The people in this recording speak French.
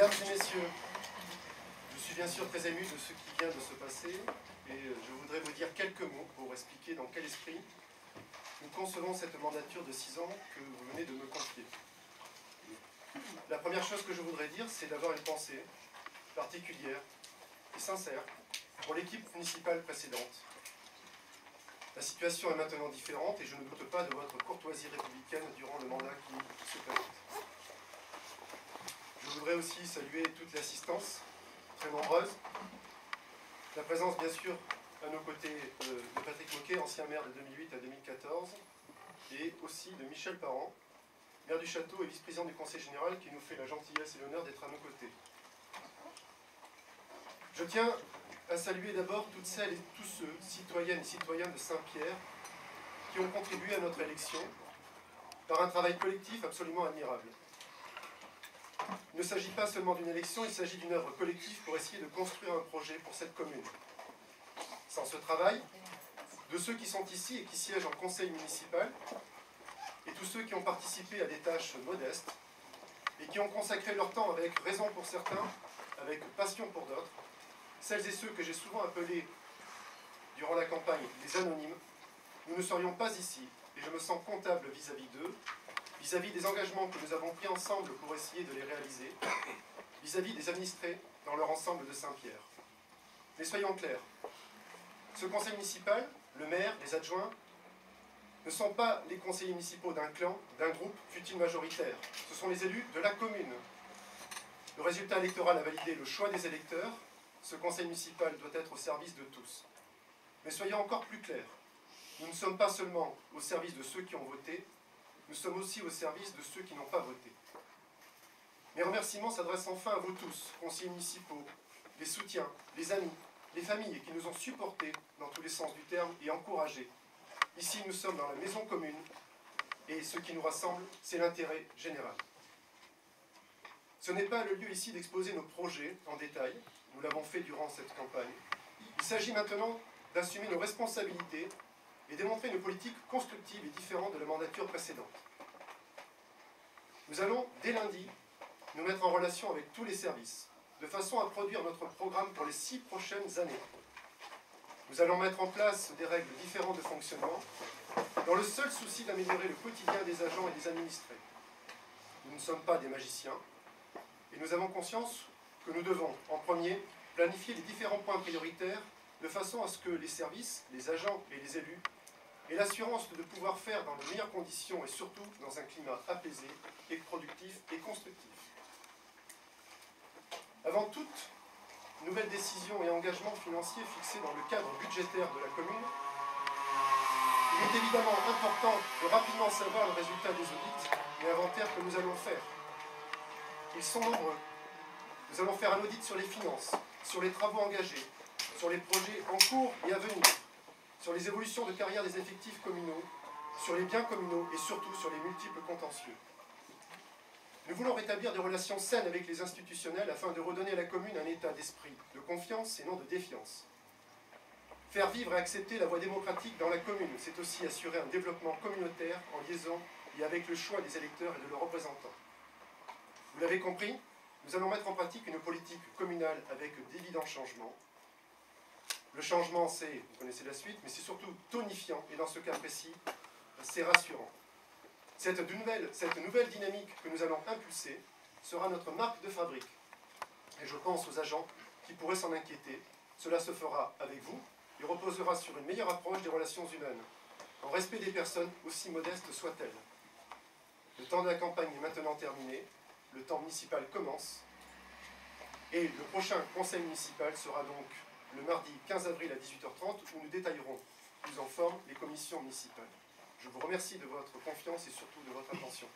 Mesdames et messieurs, je suis bien sûr très ému de ce qui vient de se passer et je voudrais vous dire quelques mots pour expliquer dans quel esprit nous concevons cette mandature de 6 ans que vous venez de me confier. La première chose que je voudrais dire, c'est d'avoir une pensée particulière et sincère pour l'équipe municipale précédente. La situation est maintenant différente et je ne doute pas de votre courtoisie républicaine durant le mandat qui se présente. Je voudrais aussi saluer toute l'assistance, très nombreuse. La présence, bien sûr, à nos côtés de Patrick Moquet, ancien maire de 2008 à 2014, et aussi de Michel Parent, maire du Château et vice-président du Conseil général, qui nous fait la gentillesse et l'honneur d'être à nos côtés. Je tiens à saluer d'abord toutes celles et tous ceux, citoyennes et citoyens de Saint-Pierre, qui ont contribué à notre élection par un travail collectif absolument admirable. Il ne s'agit pas seulement d'une élection, il s'agit d'une œuvre collective pour essayer de construire un projet pour cette commune. Sans ce travail, de ceux qui sont ici et qui siègent en conseil municipal, et tous ceux qui ont participé à des tâches modestes, et qui ont consacré leur temps avec raison pour certains, avec passion pour d'autres, celles et ceux que j'ai souvent appelés, durant la campagne, les anonymes, nous ne serions pas ici, et je me sens comptable vis-à-vis d'eux, vis-à-vis des engagements que nous avons pris ensemble pour essayer de les réaliser, vis-à-vis des administrés dans leur ensemble de Saint-Pierre. Mais soyons clairs, ce conseil municipal, le maire, les adjoints, ne sont pas les conseillers municipaux d'un clan, d'un groupe, fût-il majoritaire. Ce sont les élus de la commune. Le résultat électoral a validé le choix des électeurs. Ce conseil municipal doit être au service de tous. Mais soyons encore plus clairs. Nous ne sommes pas seulement au service de ceux qui ont voté, nous sommes aussi au service de ceux qui n'ont pas voté. Mes remerciements s'adressent enfin à vous tous, conseillers municipaux, les soutiens, les amis, les familles qui nous ont supportés dans tous les sens du terme et encouragés. Ici, nous sommes dans la maison commune et ce qui nous rassemble, c'est l'intérêt général. Ce n'est pas le lieu ici d'exposer nos projets en détail, nous l'avons fait durant cette campagne. Il s'agit maintenant d'assumer nos responsabilités et démontrer une politique constructive et différente de la mandature précédente. Nous allons, dès lundi, nous mettre en relation avec tous les services, de façon à produire notre programme pour les 6 prochaines années. Nous allons mettre en place des règles différentes de fonctionnement, dans le seul souci d'améliorer le quotidien des agents et des administrés. Nous ne sommes pas des magiciens, et nous avons conscience que nous devons, en premier, planifier les différents points prioritaires, de façon à ce que les services, les agents et les élus aient l'assurance de pouvoir faire dans de meilleures conditions et surtout dans un climat apaisé et productif et constructif. Avant toute nouvelle décision et engagement financier fixés dans le cadre budgétaire de la commune, il est évidemment important de rapidement savoir le résultat des audits et inventaires que nous allons faire. Ils sont nombreux. Nous allons faire un audit sur les finances, sur les travaux engagés, sur les projets en cours et à venir, sur les évolutions de carrière des effectifs communaux, sur les biens communaux et surtout sur les multiples contentieux. Nous voulons rétablir des relations saines avec les institutionnels afin de redonner à la commune un état d'esprit de confiance et non de défiance. Faire vivre et accepter la voie démocratique dans la commune, c'est aussi assurer un développement communautaire en liaison et avec le choix des électeurs et de leurs représentants. Vous l'avez compris, nous allons mettre en pratique une politique communale avec d'évidents changements. Le changement, c'est, vous connaissez la suite, mais c'est surtout tonifiant et dans ce cas précis, c'est rassurant. Cette nouvelle dynamique que nous allons impulser sera notre marque de fabrique. Et je pense aux agents qui pourraient s'en inquiéter. Cela se fera avec vous et reposera sur une meilleure approche des relations humaines, en respect des personnes aussi modestes soient-elles. Le temps de la campagne est maintenant terminé, le temps municipal commence, et le prochain conseil municipal sera donc le mardi 15 avril à 18h30 où nous détaillerons plus en forme les commissions municipales. Je vous remercie de votre confiance et surtout de votre attention.